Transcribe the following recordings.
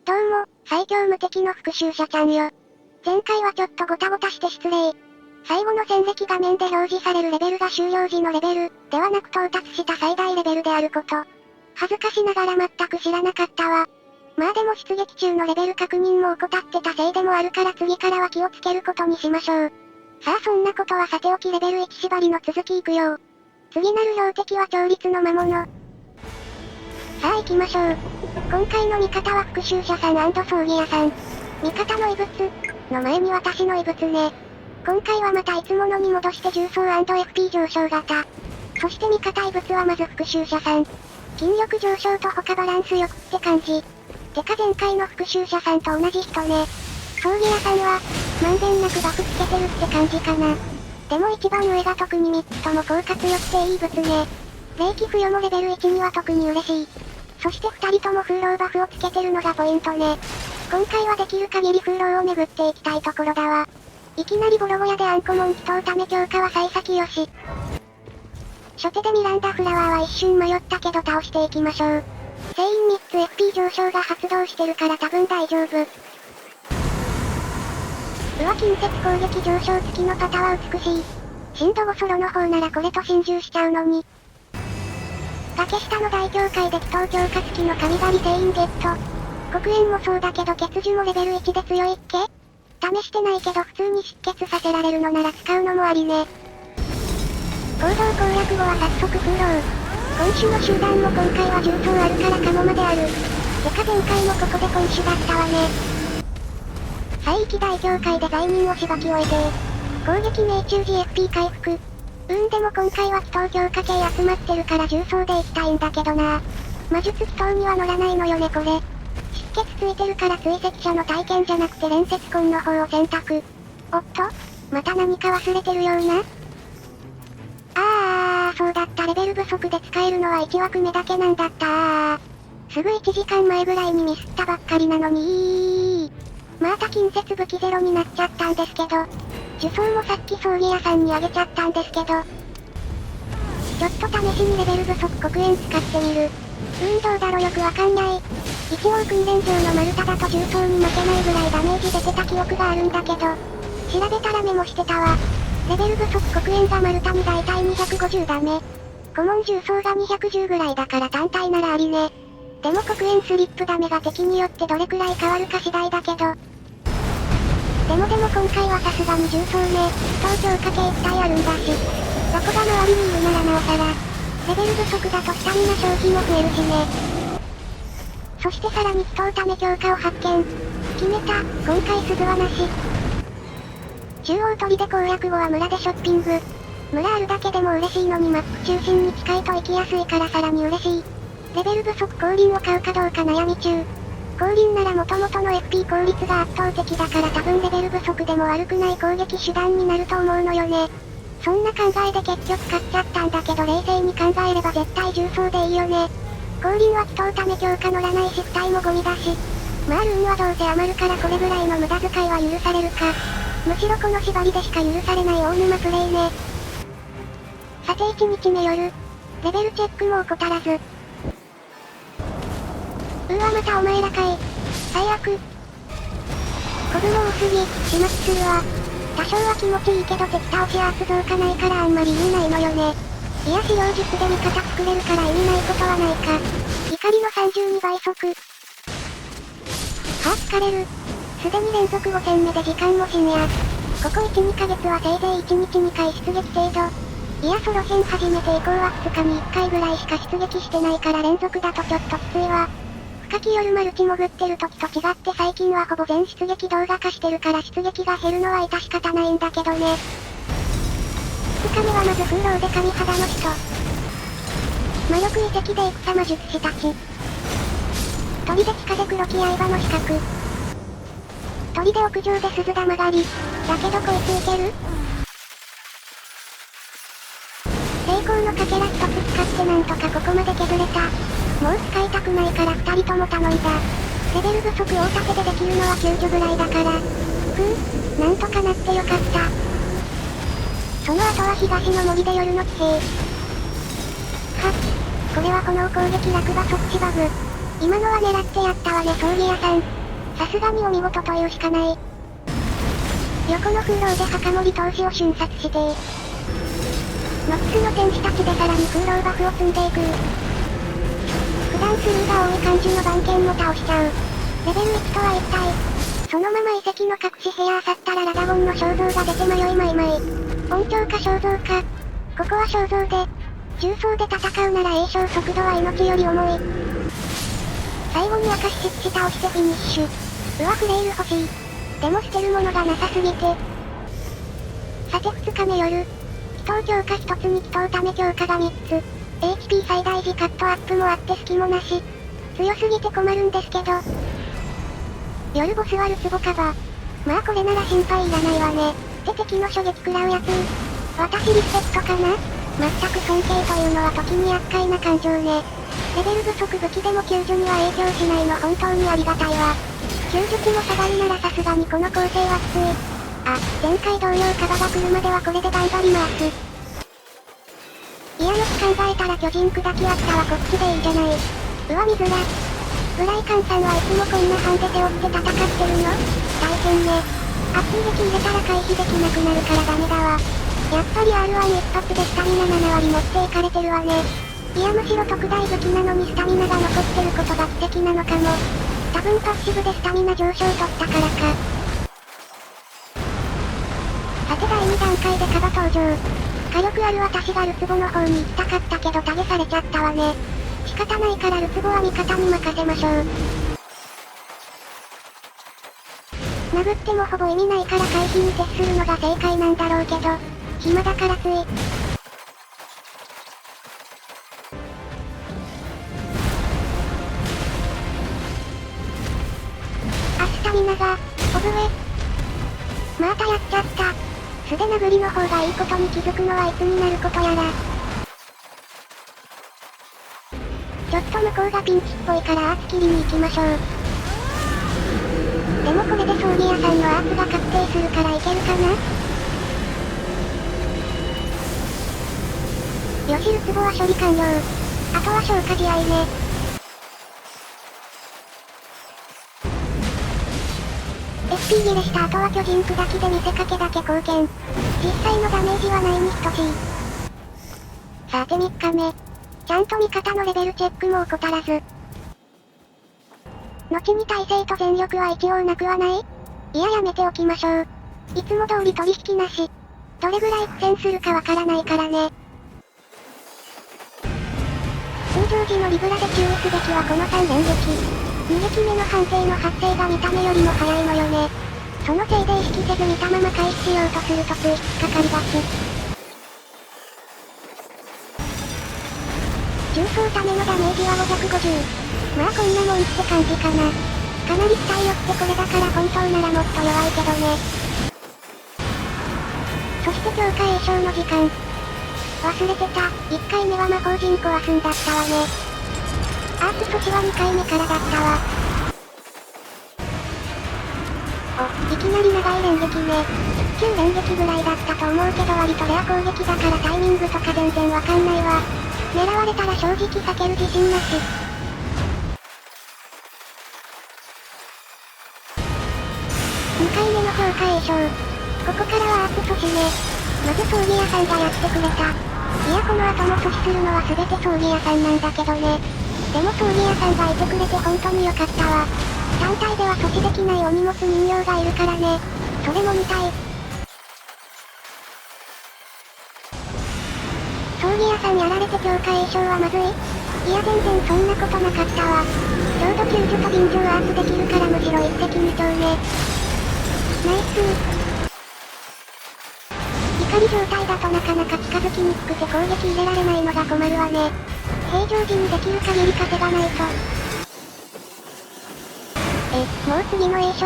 どうも、最強無敵の復讐者ちゃんよ。前回はちょっとゴタゴタして失礼。最後の戦歴画面で表示されるレベルが終了時のレベル、ではなく到達した最大レベルであること。恥ずかしながら全く知らなかったわ。まあでも出撃中のレベル確認も怠ってたせいでもあるから次からは気をつけることにしましょう。さあそんなことはさておきレベル1縛りの続きいくよ。次なる標的は強烈の魔物。さあ行きましょう。今回の味方は復讐者さん&葬儀屋さん。味方の異物の前に私の異物ね。今回はまたいつものに戻して重装 &FP 上昇型。そして味方異物はまず復讐者さん。筋力上昇と他バランスよくって感じ。てか前回の復讐者さんと同じ人ね。葬儀屋さんは、まんべんなくバフつけてるって感じかな。でも一番上が特に3つとも効果強くていい物ね。霊気付与もレベル1には特に嬉しい。そして2人とも風浪バフをつけてるのがポイントね。今回はできる限り風浪を巡っていきたいところだわ。いきなりボロゴヤでアンコモン祈祷ため強化は幸先よし。初手でミランダフラワーは一瞬迷ったけど倒していきましょう。全員3つ FP 上昇が発動してるから多分大丈夫。うわ近接攻撃上昇付きのパタは美しい。震度5ソロの方ならこれと心中しちゃうのに。崖下の大教会で祈祷強化付きの神狩り全員ゲット。黒煙もそうだけど血樹もレベル1で強いっけ？試してないけど普通に出血させられるのなら使うのもありね。行動攻略後は早速風浪。今週の集団も今回は重装あるからカモまである。てか前回もここで今週だったわね。聖域大教会で罪人をしばき終えて攻撃命中時 FP 回復。でも今回は祈祷強化系集まってるから重装で行きたいんだけどな。魔術祈祷には乗らないのよねこれ。出血ついてるから追跡者の体験じゃなくて連接痕の方を選択。おっとまた何か忘れてるような。そうだったレベル不足で使えるのは1枠目だけなんだったすぐ1時間前ぐらいにミスったばっかりなのにまた近接武器ゼロになっちゃったんですけど。呪詛もさっき葬儀屋さんにあげちゃったんですけど。ちょっと試しにレベル不足黒煙使ってみる。どうだろよくわかんない。一応訓練場の丸太だと重装に負けないぐらいダメージ出てた記憶があるんだけど。調べたらメモしてたわ。レベル不足黒煙が丸太にだいたい250ダメ。コモン重装が210ぐらいだから単体ならありね。でも黒煙スリップダメが敵によってどれくらい変わるか次第だけど。でも今回はさすがに重装ね。祈祷強化系1体あるんだし。雑魚が周りにいるならなおさら。レベル不足だとスタミナ消費も増えるしね。そしてさらに祈祷ため強化を発見。決めた、今回鈴はなし。中央砦攻略後は村でショッピング。村あるだけでも嬉しいのにマップ中心に近いと行きやすいからさらに嬉しい。レベル不足降臨を買うかどうか悩み中。降臨なら元々の FP 効率が圧倒的だから多分レベル不足でも悪くない攻撃手段になると思うのよね。そんな考えで結局買っちゃったんだけど冷静に考えれば絶対重装でいいよね。降臨は祈祷ため強化乗らないし負体もゴミだし。まあルーンはどうせ余るからこれぐらいの無駄遣いは許されるか。むしろこの縛りでしか許されない大沼プレイね。さて1日目夜。レベルチェックも怠らず。またお前らかい。最悪。コブも多すぎ、始末するわ。多少は気持ちいいけど敵倒しアーツ増加ないからあんまり意味ないのよね。いや資料術で味方作れるから意味ないことはないか。怒りの32倍速。疲れる。すでに連続5戦目で時間も深夜。ここ 1,2 ヶ月はせいぜい1日2回出撃程度。いやソロ戦始めて以降は2日に1回ぐらいしか出撃してないから連続だとちょっときついわ。深き夜マルチ潜ってる時と違って最近はほぼ全出撃動画化してるから出撃が減るのは致し方ないんだけどね。2日目はまず風浪で神肌の人。魔力遺跡で戦魔術師たち。砦地下で黒き刃の四角。砦屋上で鈴玉狩り。だけどこいついける？成功のかけら一つ使ってなんとかここまで削れた。もう使いたくないから2人とも頼んだ。レベル不足大盾でできるのは救助ぐらいだから。なんとかなってよかった。その後は東の森で夜の騎兵。これは炎攻撃落馬即死バグ。今のは狙ってやったわね葬儀屋さん。さすがにお見事というしかない。横の風浪で墓守投資を瞬殺してノックスの天使たちでさらに風浪バフを積んでいく。普段スルーが多い感じの番犬も倒しちゃう。レベル1とは一体。そのまま遺跡の隠し部屋漁ったらラダゴンの肖像が出て迷いまいまい。音響か肖像か。ここは肖像で。重装で戦うなら栄翔速度は命より重い。最後に明石七倒してフィニッシュ。うわフレイル欲しい。でも捨てるものがなさすぎて。さて2日目夜。祈祷強化1つに祈祷ため強化が3つ。HP 最大時カットアップもあって隙もなし。強すぎて困るんですけど。夜ボスはルツボカバ。まあこれなら心配いらないわね。って敵の衝撃食らうやつ。私リスペクトかな？全く尊敬というのは時に厄介な感情ね。レベル不足武器でも救助には影響しないの本当にありがたいわ。救助機の下がりならさすがにこの構成はきつい。あ、前回同様カバが来るまではこれで頑張ります。いやよく考えたら巨人砕きあったはこっちでいいじゃない。うわ見づら。ブライカンさんはいつもこんなハンデ背負って戦ってるの？大変ね。圧撃入れたら回避できなくなるからダメだわ。やっぱり R1 一発でスタミナ7割持っていかれてるわね。いやむしろ特大武器なのにスタミナが残ってることが奇跡なのかも。多分パッシブでスタミナ上昇取ったからか。さて第2段階でカバ登場。火力ある私がルツボの方に行きたかったけどタゲされちゃったわね。仕方ないからルツボは味方に任せましょう。殴ってもほぼ意味ないから回避に徹するのが正解なんだろうけど、暇だからつい。スタミナが、オブウェ。またやっちゃった。素で殴りの方がいいことに気づくのはいつになることやら。ちょっと向こうがピンチっぽいからアーツ切りに行きましょう。でもこれで葬儀屋さんのアーツが確定するからいけるかな？よしルツボは処理完了。あとは消化試合ね。SP 切れした後は巨人砕きで見せかけだけ貢献。実際のダメージはないに等しい。さて3日目。ちゃんと味方のレベルチェックも怠らず。後に耐性と全力は一応なくはない？いややめておきましょう。いつも通り取引なし。どれぐらい苦戦するかわからないからね。通常時のリブラで注意すべきはこの3連撃。2撃目の判定の発生が見た目よりも早いのよね。そのせいで意識せず見たまま回避しようとするとつい引っかかりがち。重装ためのダメージは550。まあこんなもんって感じかな。かなり期待よってこれだから本当ならもっと弱いけどね。そして強化栄翔の時間。忘れてた。1回目は魔法陣壊すんだったわね。アーツ阻止は2回目からだったわ。お、いきなり長い連撃ね。9連撃ぐらいだったと思うけど割とレア攻撃だからタイミングとか全然わかんないわ。狙われたら正直避ける自信なし。2回目の強化栄翔。ここからはアーツ阻止ね。まず葬儀屋さんがやってくれた。いやこの後も阻止するのは全て葬儀屋さんなんだけどね。でも葬儀屋さんがいてくれて本当に良かったわ。単体では阻止できないお荷物人形がいるからね。それも見たい。葬儀屋さんやられて強化栄翔はまずい？いや全然そんなことなかったわ。ちょうど救助と臨場アーツできるからむしろ一石二鳥ね。ナイスー。怒り状態だとなかなか近づきにくくて攻撃入れられないのが困るわね。平常時にできる限り稼がないと。もう次の栄翔？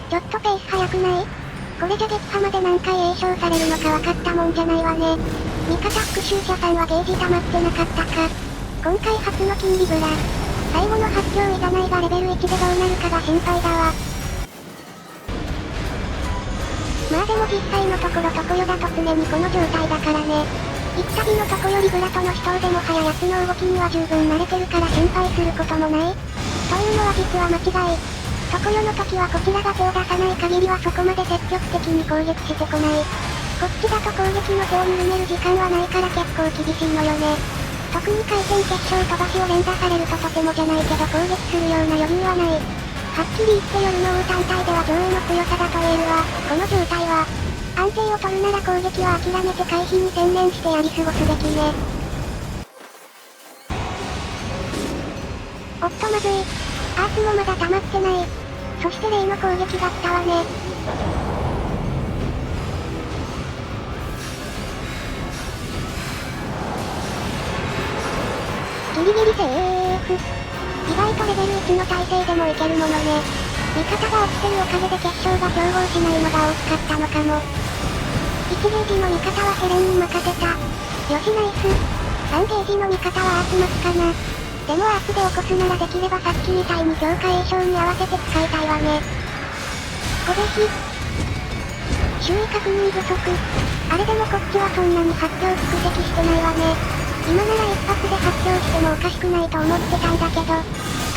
ちょっとペース早くない？これじゃ撃破まで何回栄翔されるのか分かったもんじゃないわね。味方復讐者さんはゲージ溜まってなかったか。今回初の金リブラ。最後の発狂いらないがレベル1でどうなるかが心配だわ。まあでも実際のところ常世だと常にこの状態だからね。行くたびのとこよりブラとの死闘でもはややつの動きには十分慣れてるから心配することもない。というのは実は間違い。ところの時はこちらが手を出さない限りはそこまで積極的に攻撃してこない。こっちだと攻撃の手を緩める時間はないから結構厳しいのよね。特に回転決勝飛ばしを連打されるととてもじゃないけど攻撃するような余裕はない。はっきり言って夜の王単体では上位の強さだと言えるわ。この状態は。安定を取るなら攻撃は諦めて回避に専念してやり過ごすべきね。おっとまずい。アーツもまだ溜まってない。そして例の攻撃が来たわね。ギリギリセーフ。意外とレベル1の耐性でもいけるものね。味方が落ちてるおかげで決勝が競合しないのが大きかったのかも。1ゲージの味方はヘレンに任せた。よしナイス。3ゲージの味方はアーツマスかな。でもアーツで起こすならできればさっきみたいに強化栄翔に合わせて使いたいわね。攻撃。周囲確認不足。あれでもこっちはそんなに発狂蓄積してないわね。今なら一発で発狂してもおかしくないと思ってたんだけど。あ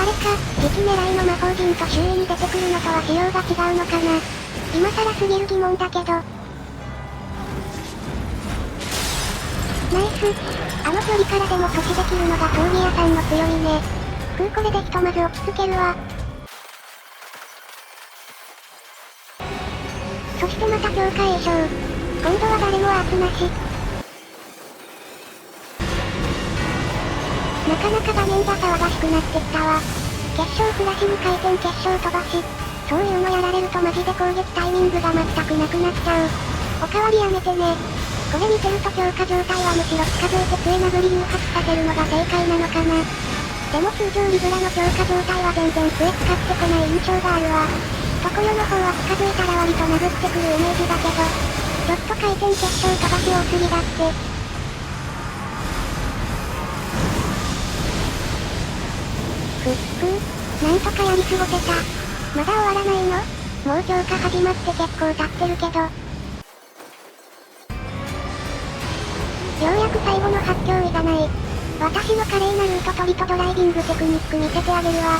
れか、時期狙いの魔法陣と周囲に出てくるのとは仕様が違うのかな。今更すぎる疑問だけど。ナイス。あの距離からでも阻止できるのが葬儀屋さんの強みね。これでひとまず落ち着けるわ。そしてまた強化栄翔。今度は誰もアーツなし。なかなか画面が騒がしくなってきたわ。決勝フラッシュに回転決勝飛ばし。そういうのやられるとマジで攻撃タイミングが全くなくなっちゃう。おかわりやめてね。これ見てると強化状態はむしろ近づいて杖殴り誘発させるのが正解なのかな。でも通常リブラの強化状態は全然杖使ってこない印象があるわ。ところの方は近づいたら割と殴ってくるイメージだけど、ちょっと回転決勝飛ばし多すぎだって。なんとかやり過ごせた。まだ終わらないの？もう強化始まって結構経ってるけど。ようやく最後の発狂いがない。私の華麗なルート取りとドライビングテクニック見せてあげるわ。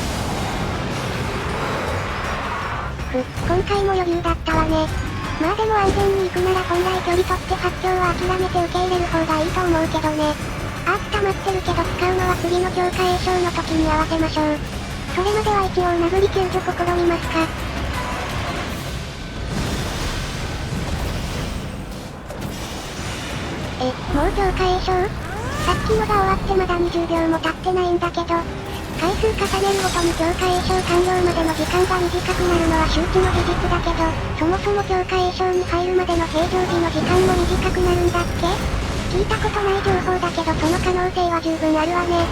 今回も余裕だったわね。まあでも安全に行くなら本来距離取って発狂は諦めて受け入れる方がいいと思うけどね。アーツ溜まってるけど使うのは次の強化栄翔の時に合わせましょう。それまでは一応殴り救助試みますか。もう強化栄翔？さっきのが終わってまだ20秒も経ってないんだけど、回数重ねるごとに強化栄翔完了までの時間が短くなるのは周知の事実だけど、そもそも強化栄翔に入るまでの平常時の時間も短くなるんだって？聞いたことない情報だけどその可能性は十分あるわね。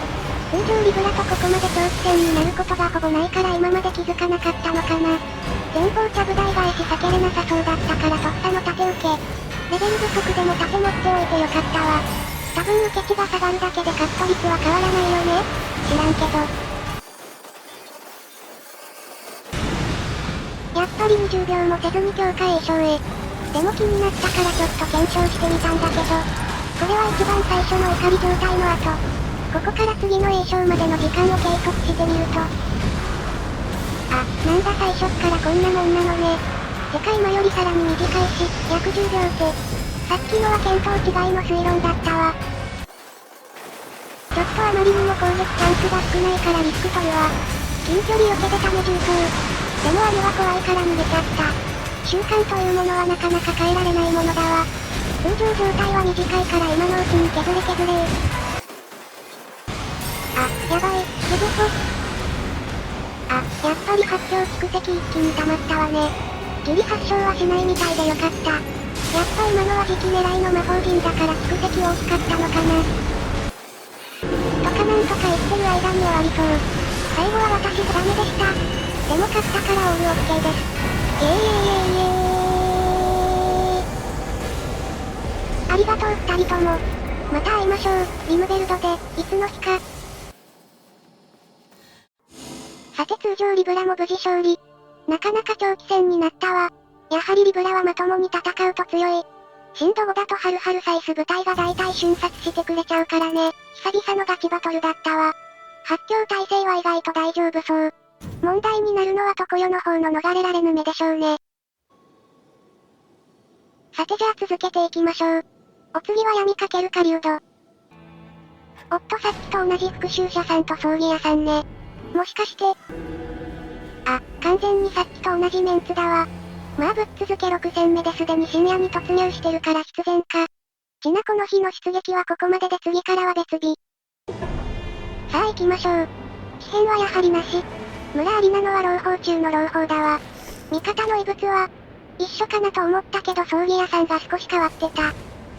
通常リブラとここまで長期戦になることがほぼないから今まで気づかなかったのかな。前方ちゃぶ台返し避けれなさそうだったからとっさの縦受け。レベル不足でも盾持っておいてよかったわ。多分受け値が下がるだけでカット率は変わらないよね。知らんけど。やっぱり20秒もせずに強化栄翔へ。でも気になったからちょっと検証してみたんだけど、これは一番最初の怒り状態の後。ここから次の栄翔までの時間を計測してみると。なんだ最初っからこんなもんなのね。次回今よりさらに短いし、約10秒って。さっきのは見当違いの推論だったわ。ちょっとあまりにも攻撃チャンスが少ないからリスク取るわ。近距離受けてため重装。でも兄は怖いから逃げちゃった。習慣というものはなかなか変えられないものだわ。通常状態は短いから今のうちに削れ。やばい、ヘブホ。やっぱり発狂蓄積一気に溜まったわね。ギリ発症はしないみたいでよかった。やっぱ今のは時期狙いの魔法陣だから蓄積大きかったのかな。とかなんとか言ってる間に終わりそう。最後は私ダメでした。でも勝ったからオールオッケーです。ありがとう二人とも。また会いましょう、リムベルドで、いつの日か。さて通常リブラも無事勝利。なかなか長期戦になったわ。やはりリブラはまともに戦うと強い。震度5だとハルハルサイス部隊が大体瞬殺してくれちゃうからね。久々のガチバトルだったわ。発狂耐性は意外と大丈夫そう。問題になるのは常世の方の逃れられぬ目でしょうね。さてじゃあ続けていきましょう。お次は闇かける狩人。おっとさっきと同じ復讐者さんと葬儀屋さんね。もしかして。あ、完全にさっきと同じメンツだわ。まあぶっ続け6戦目ですでに深夜に突入してるから必然か。ちなこの日の出撃はここまでで次からは別日。さあ行きましょう。奇変はやはりなし。村ありなのは朗報中の朗報だわ。味方の異物は、一緒かなと思ったけど葬儀屋さんが少し変わってた。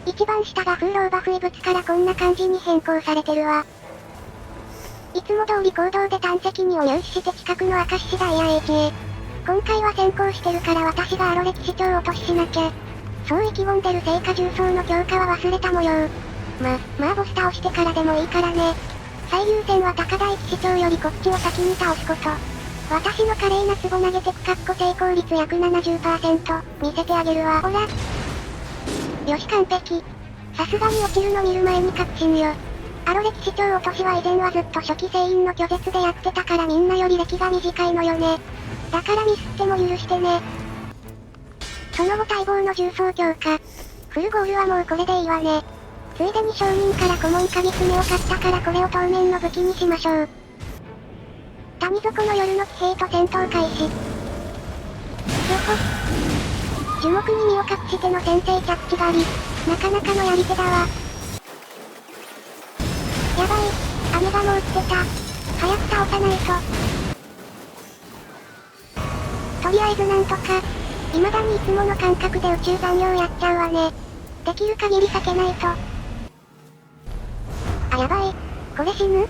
一番下が風浪バフ異物からこんな感じに変更されてるわ。いつも通り行動で探石にを入手して近くの明石市ダイヤ HA。今回は先行してるから私がアロ歴史長を落とししなきゃ。そう意気込んでるせいか重装の強化は忘れた模様。まあボス倒してからでもいいからね。最優先は高台騎士長よりこっちを先に倒すこと。私の華麗な壺投げてく成功率約 70%、見せてあげるわ。ほら。よし完璧。さすがに落ちるの見る前に確信よ。アロ歴史長落としは以前はずっと初期聖員の拒絶でやってたからみんなより歴が短いのよね。だからミスっても許してね。その後待望の重装強化。フルゴールはもうこれでいいわね。ついでに商人から古文鍵爪を買ったからこれを当面の武器にしましょう。谷底の夜の騎兵と戦闘開始。よほ。樹木に身を隠しての先制着地狩り。なかなかのやり手だわ。やばい。雨がもう来てた。早く倒さないと。とりあえずなんとか。未だにいつもの感覚で宇宙残業やっちゃうわね。できる限り避けないと。あ、やばい。これ死ぬ？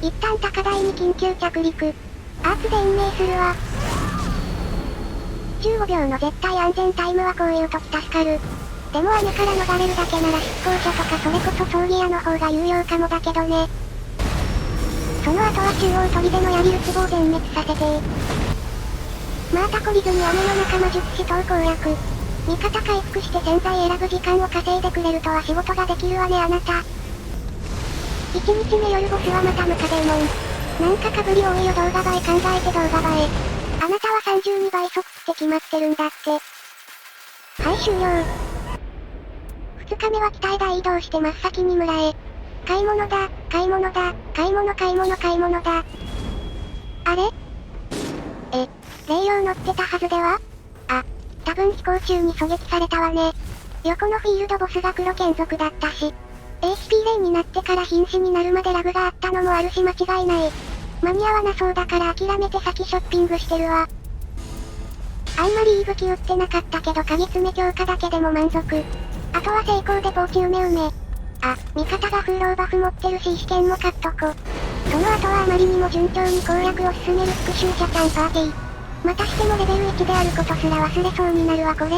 一旦高台に緊急着陸。アーツで延命するわ。15秒の絶対安全タイムはこういう時助かる。でも雨から逃れるだけなら出航者とかそれこそ葬儀屋の方が有用かもだけどね。その後は中央砦の槍るつぼを全滅させてまあタコリズに雨の仲間術師等攻略。味方回復して洗剤選ぶ時間を稼いでくれるとは仕事ができるわねあなた。1日目夜ボスはまたムカデーモン。なんかかぶり多いよ動画映え考えて動画映え。あなたは32倍速って決まってるんだって。はい終了。2日目は機体大移動して真っ先に村へ。買い物だ、買い物だ、買い物買い物買い物だ。あれ？霊陽乗ってたはずでは？あ、多分飛行中に狙撃されたわね。横のフィールドボスが黒眷属だったし。HP 0になってから瀕死になるまでラグがあったのもあるし間違いない。間に合わなそうだから諦めて先ショッピングしてるわ。あんまりいい武器売ってなかったけど鍵爪強化だけでも満足。あとは成功でポーチうめうめ。あ、味方が風浪バフ持ってるし試験も買っとこ。その後はあまりにも順調に攻略を進める復讐者ちゃんパーティー。またしてもレベル1であることすら忘れそうになるわこれ。と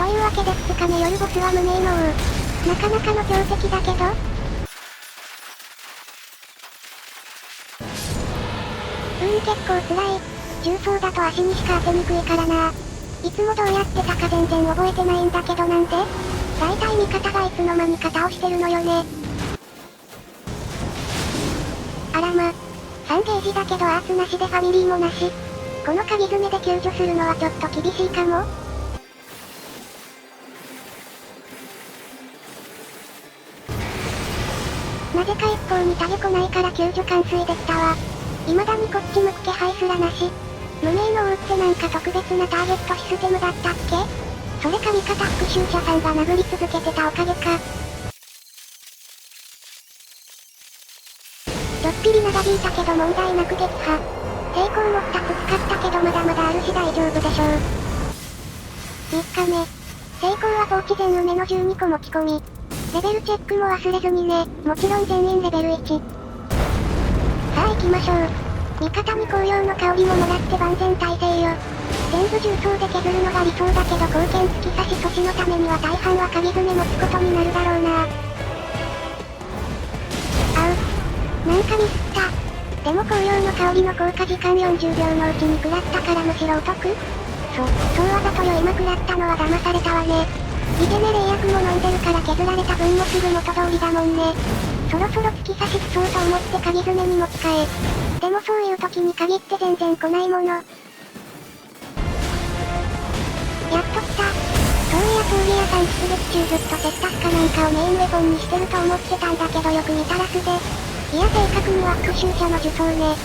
いうわけで2日目夜ボスは無名の王。なかなかの強敵だけど結構辛い。重装だと足にしか当てにくいからな。いつもどうやってたか全然覚えてないんだけどなんで？大体味方がいつの間にか倒してるのよね。あらま。3ゲージだけどアーツなしでファミリーもなし。この鍵爪で救助するのはちょっと厳しいかも。なぜか一向にタゲ来ないから救助完遂できたわ。未だにこっち向く気配すらなし。無名の王ってなんか特別なターゲットシステムだったっけ？それか味方復讐者さんが殴り続けてたおかげか。ちょっぴり長引いたけど問題なく撃破。成功も2つ使ったけどまだまだあるし大丈夫でしょう。3日目。成功はポーチ全梅の12個持ち込み。レベルチェックも忘れずにね。もちろん全員レベル1。さあ行きましょう。味方に紅葉の香りももらって万全体制よ。全部重装で削るのが理想だけど貢献突き刺し阻止のためには大半は鍵爪持つことになるだろうな。なんかミスった。でも紅葉の香りの効果時間40秒のうちに食らったからむしろお得。そうわざとよ今食らったのは騙されたわね。リジェネレイ薬も飲んでるから削られた分もすぐ元通りだもんね。そろそろ突き刺しそうと思って鍵爪に持ち替え。でもそういう時に限って全然来ないもの。やっと来た。そういや葬儀屋さん出撃中ずっとセッタスかなんかをメインウェポンにしてると思ってたんだけどよく見たら素で。いや正確には復讐者の呪詛ね。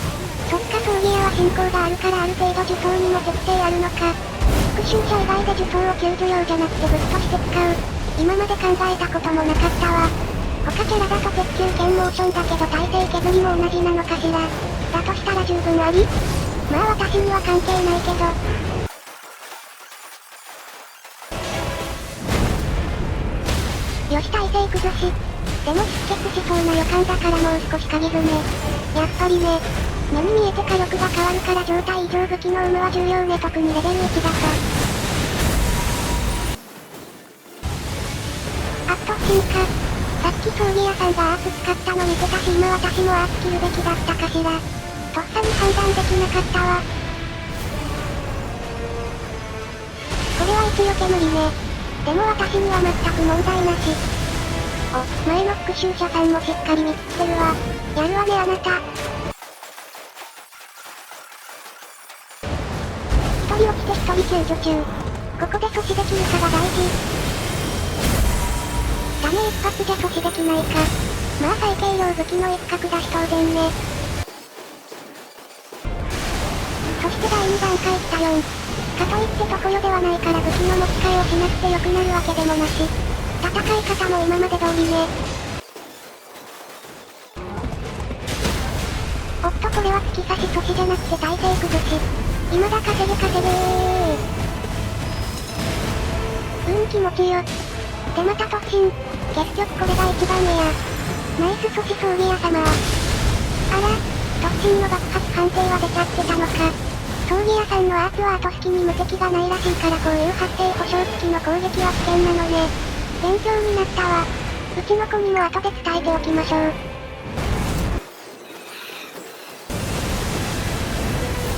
そっか葬儀屋は信仰があるからある程度呪詛にも適性あるのか。復讐者以外で呪詛を救助用じゃなくてブッとして使う。今まで考えたこともなかったわ。他キャラだと鉄球剣モーションだけど耐性削りも同じなのかしら。だとしたら十分あり？まあ私には関係ないけど。よし耐性崩し。でも出血しそうな予感だからもう少し鍵爪。やっぱりね。目に見えて火力が変わるから状態異常武器の有無は重要ね特にレベル1だと。あっと進化。さっき葬儀屋さんがアーツ使ったの見てたし今私もアーツ切るべきだったかしら。とっさに判断できなかったわ。これは一よけ無理ね。でも私には全く問題なし。お、前の復讐者さんもしっかり見つけてるわ。やるわねあなた。一人落ちて一人救助中。ここで阻止できるかが大事。ダメ一発じゃ阻止できないか。まあ最軽量武器の一角だし当然ね。そして第2段階来た4。かといって常世ではないから武器の持ち替えをしなくて良くなるわけでもなし。戦い方も今まで通りね。おっとこれは突き刺し阻止じゃなくて耐性崩し。今だ稼げ稼げ気持ちよ。でまた突進。結局これが一番目や。ナイス阻止葬儀屋様。あら、突進の爆発判定は出ちゃってたのか。葬儀屋さんのアーツは後隙に無敵がないらしいからこういう発生保証付きの攻撃は危険なのね。勉強になったわ。うちの子にも後で伝えておきましょう。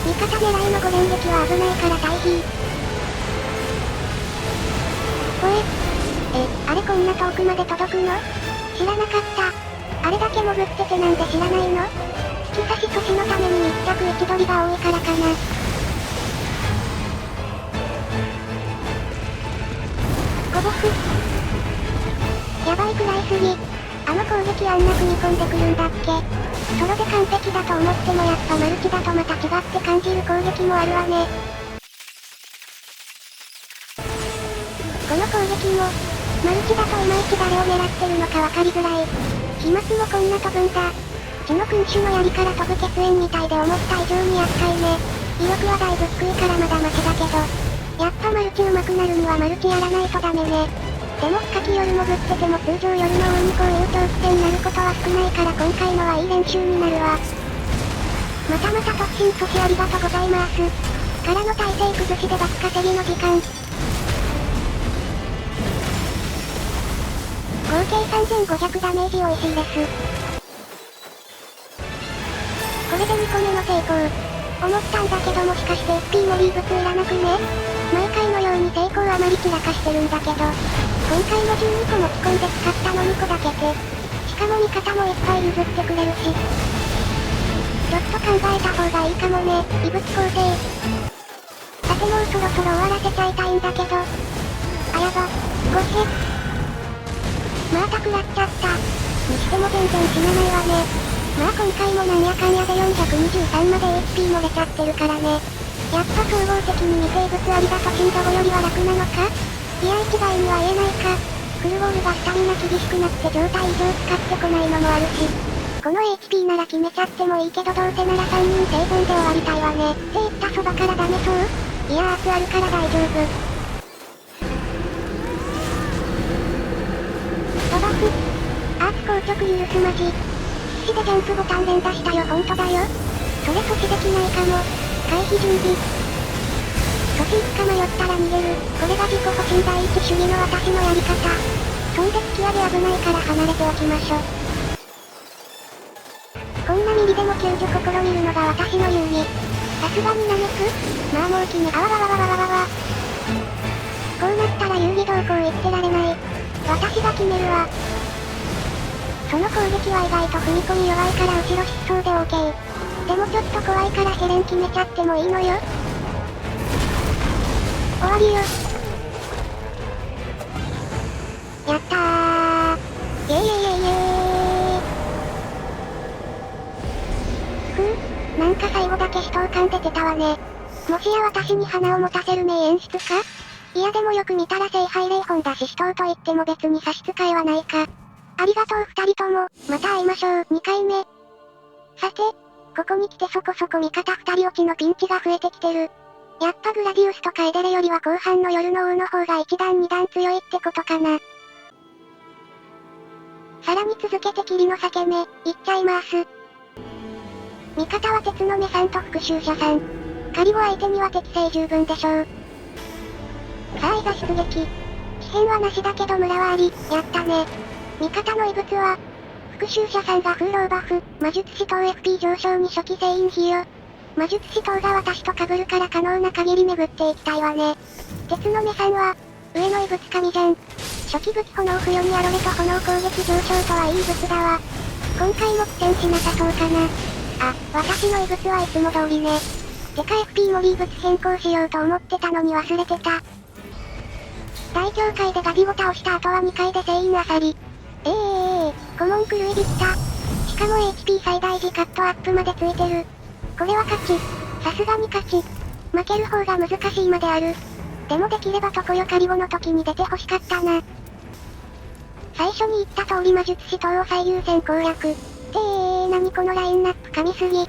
味方狙いの5連撃は危ないから退避。ほえ。あれこんな遠くまで届くの？知らなかった。あれだけ潜っててなんで知らないの？突き刺し阻止のために密着位置取りが多いからかな。ゴボス。やばいくらいすぎ。あの攻撃あんな踏み込んでくるんだっけ？ソロで完璧だと思ってもやっぱマルチだとまた違って感じる攻撃もあるわね。この攻撃も、マルチだといまいち誰を狙ってるのかわかりづらい。飛沫もこんな飛ぶんだ。血の君主の槍から飛ぶ血縁みたいで思った以上に厄介ね。威力はだいぶ低いからまだマシだけど。やっぱマルチ上手くなるにはマルチやらないとダメね。でも深き夜潜ってても通常夜の王にこういう恐怖点になることは少ないから今回のはいい練習になるわ。またまた突進阻止ありがとうございます。からの耐性崩しで爆稼ぎの時間。合計3500ダメージ美味しいです。これで2個目の成功。思ったんだけどもしかして SP のリーブツいらなくね？毎回のように成功あまり散らかしてるんだけど。今回の12個持ち込んで使ったの2個だけで。しかも味方もいっぱい譲ってくれるし。ちょっと考えた方がいいかもね、異物構成。さてもうそろそろ終わらせちゃいたいんだけど。あやば、ごへ。また食らっちゃった。にしても全然死なないわね。まあ今回もなんやかんやで423まで HP 漏れちゃってるからね。やっぱ総合的に未生物ありだと死んだ後よりは楽なのか？いや一概には言えないか。フルボールがスタミナ厳しくなって状態異常使ってこないのもあるし。この HP なら決めちゃってもいいけどどうせなら3人生存で終わりたいわね。って言ったそばからダメそう？いやアーツあるから大丈夫。飛ばす。アーツ硬直許すまじ。必死でジャンプボタン連打したよほんとだよ。それ阻止できないかも。回避準備。阻止いつか迷ったら逃げる。これが自己保身第一主義の私のやり方。そんで突き上げ危ないから離れておきましょ。こんなミリでも救助試みるのが私の優位。さすがに嘆く？まあもう決め、あわわわわわわわわ。こうなったら遊戯同行言ってられない。私が決めるわ。その攻撃は意外と踏み込み弱いから後ろ疾走で OK。でもちょっと怖いからヘレン決めちゃってもいいのよ。終わりよ。やったー。イェイイェイイェイイェイ。なんか最後だけ死闘感出てたわね。もしや私に花を持たせる名演出か？いやでもよく見たら聖杯霊本だし死闘と言っても別に差し支えはないか。ありがとう二人とも、また会いましょう、2回目。さて、ここに来てそこそこ味方二人落ちのピンチが増えてきてる。やっぱグラディウスとかエデレよりは後半の夜の王の方が一段二段強いってことかな。さらに続けて霧の裂け目、いっちゃいます。味方は鉄の目さんと復讐者さん。カリボ相手には適正十分でしょう。さあいざ出撃。地変はなしだけど村はあり、やったね。味方の異物は、復讐者さんが風浪バフ、魔術師等 FP 上昇に初期全員費用。魔術師等が私と被るから可能な限り巡っていきたいわね。鉄の目さんは、上の異物神じゃん。初期武器炎付与にアロレと炎攻撃上昇とはいい物だわ。今回も苦戦しなさそうかな。あ、私の異物はいつも通りね。てか FP もリーブツ変更しようと思ってたのに忘れてた。大境界でガビを倒した後は2回で全員あさり。コモン狂いびきた。しかも HP 最大時カットアップまでついてる。これは勝ち。さすがに勝ち。負ける方が難しいまである。でもできれば常世カリボの時に出て欲しかったな。最初に言った通り魔術師等を最優先攻略。何このラインナップ神すぎ。祈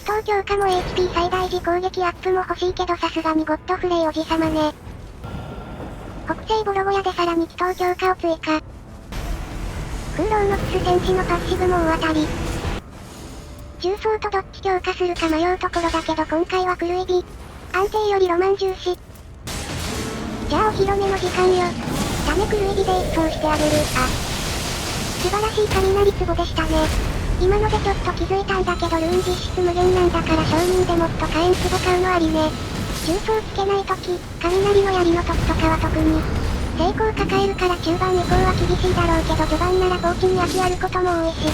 祷強化も HP 最大時攻撃アップも欲しいけどさすがにゴッドフレイおじさまね。北西ボロゴヤでさらに祈祷強化を追加。空洞のキス戦士のパッシブも大当たり。重装とどっち強化するか迷うところだけど今回は狂い火。安定よりロマン重視。じゃあお披露目の時間よ。ダメ狂い火で一掃してあげる。素晴らしい雷壺でしたね。今のでちょっと気づいたんだけどルーン実質無限なんだから商人でもっと火炎壺買うのありね。重装つけないとき、雷の槍の時とかは特に。成功抱えるから中盤以降は厳しいだろうけど序盤ならポーチに焼きあることも多いし。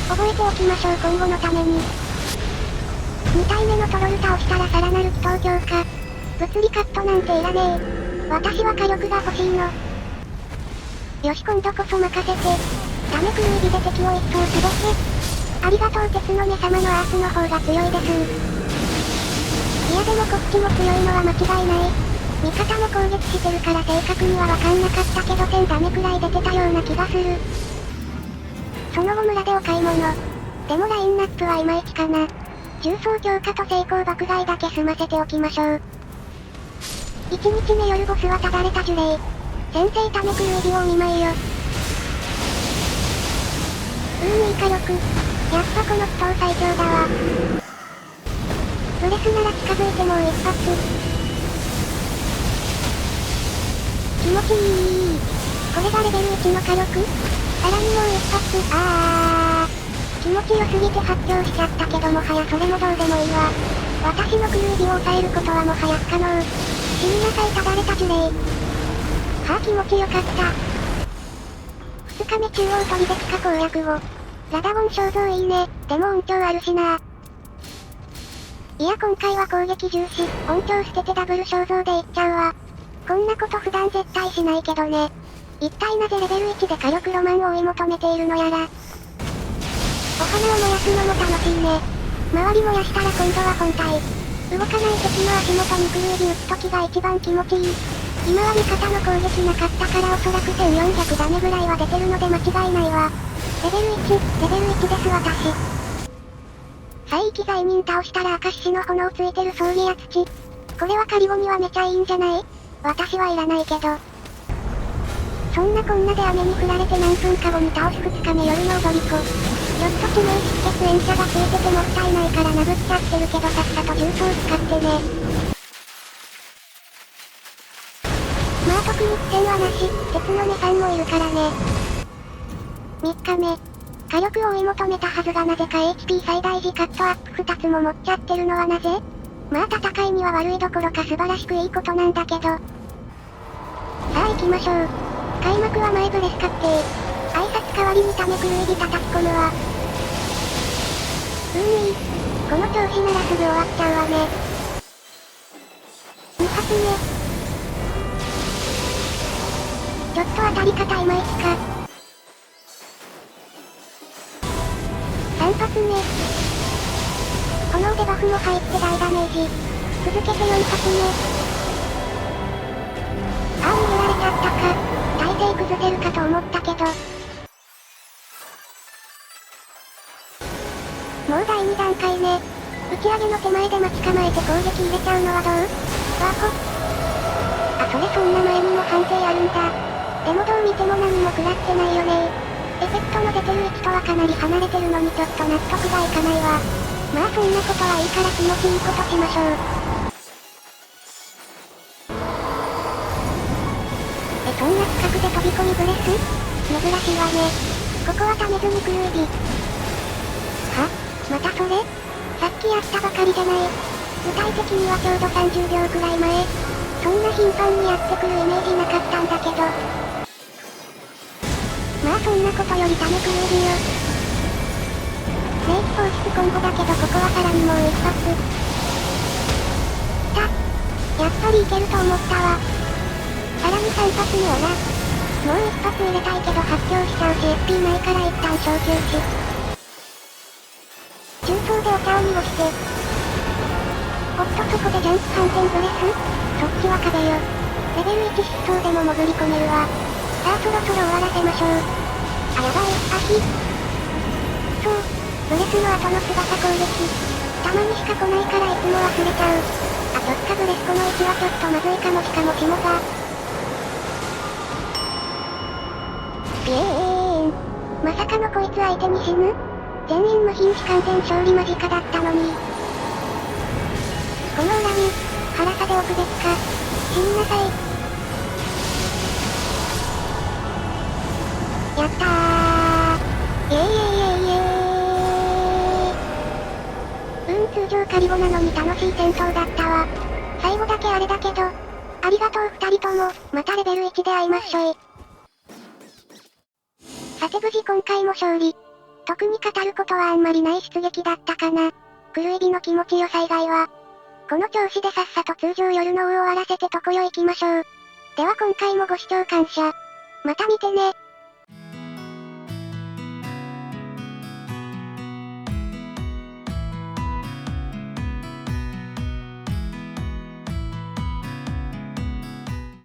覚えておきましょう今後のために。2体目のトロル倒したらさらなる祈祷強化。物理カットなんていらねえ。私は火力が欲しいの。よし今度こそ任せて。ダメ狂い火で敵を一掃すべて。ありがとう鉄の目様のアースの方が強いです。いやでもこっちも強いのは間違いない。味方も攻撃してるから正確にはわかんなかったけど1000ダメくらい出てたような気がする。その後村でお買い物。でもラインナップはいまいちかな。重装強化と成功爆買いだけ済ませておきましょう。1日目夜ボスはただれた呪霊。先生ダメ狂い火をお見舞いよ。いい火力。やっぱこの祈祷最強だわ。ブレスなら近づいてもう一発。気持ちいい。これがレベル1の火力？さらにもう一発。気持ちよすぎて発狂しちゃったけどもはやそれもどうでもいいわ。私の狂い火を抑えることはもはや不可能。死になさいただれた呪霊。気持ちよかった。2日目中央取りで地下攻略後。ラダゴン肖像いいね。でも音調あるしな。いや今回は攻撃重視。音調捨ててダブル肖像でいっちゃうわ。こんなこと普段絶対しないけどね。一体なぜレベル1で火力ロマンを追い求めているのやら。お花を燃やすのも楽しいね。周り燃やしたら今度は本体。動かない敵の足元に狂い火打つ時が一番気持ちいい。今は味方の攻撃なかったからおそらく1400ダメぐらいは出てるので間違いないわ。レベル1です私。聖域罪人倒したら明石の炎ついてる葬儀や土。これはカリゴにはめちゃいいんじゃない？私はいらないけど。そんなこんなで雨に降られて何分か後に倒す2日目夜の踊り子。ちょっと致命出血炎者がついててもったいないから殴っちゃってるけどさっさと重装使ってね。まあ特に苦戦はなし、鉄の目さんもいるからね。3日目。火力を追い求めたはずがなぜか HP 最大時カットアップ2つも持っちゃってるのはなぜ？まあ戦いには悪いどころか素晴らしくいいことなんだけど。さあ行きましょう。開幕は前ブレス確定。挨拶代わりにタメ狂い火叩き込むわ。この調子ならすぐ終わっちゃうわね。2発目。ちょっと当たり方いまいちか。3発目。炎でバフも入って大ダメージ。続けて4発目。ああ逃げられちゃったか。体勢崩せるかと思ったけど。もう第2段階ね。打ち上げの手前で待ち構えて攻撃入れちゃうのはどう？わほ。あ、それそんな前にも判定あるんだ。でもどう見ても何も食らってないよね。エフェクトの出てる位置とはかなり離れてるのにちょっと納得がいかないわ。まあそんなことはいいから気持ちいいことしましょう。そんな近くで飛び込みブレス？珍しいわね。ここはためずに狂い火。は？またそれ？さっきやったばかりじゃない。具体的にはちょうど30秒くらい前。そんな頻繁にやってくるイメージなかったんだけど。まあそんなことよりタメ狂い火よ。霊気放出コンボだけどここはさらにもう一発。きた。やっぱりいけると思ったわ。さらに3発目をな。もう一発入れたいけど発狂しちゃうし SP ないから一旦小休止。重装でお茶を濁して。おっとそこでジャンプ反転ブレス？そっちは壁よ。レベル1疾走でも潜り込めるわ。さあそろそろ終わらせましょう。あやばい、そう。ブレスの後の翼攻撃。たまにしか来ないからいつも忘れちゃう。あ、そっかブレスこの位置はちょっとまずいかもしかも下が。ピエーン。まさかのこいつ相手に死ぬ？全員無瀕死完全勝利間近だったのに。この恨み、腹さでおくべきか。死になさい。やったー。イエイイエイイエイイエーイ。通常カリボなのに楽しい戦闘だったわ。最後だけあれだけど。ありがとう2人とも、またレベル1で会いましょい。さて無事今回も勝利。特に語ることはあんまりない出撃だったかな。狂い火の気持ちよさ以外は。この調子でさっさと通常夜の王を終わらせて常世行きましょう。では今回もご視聴感謝。また見てね。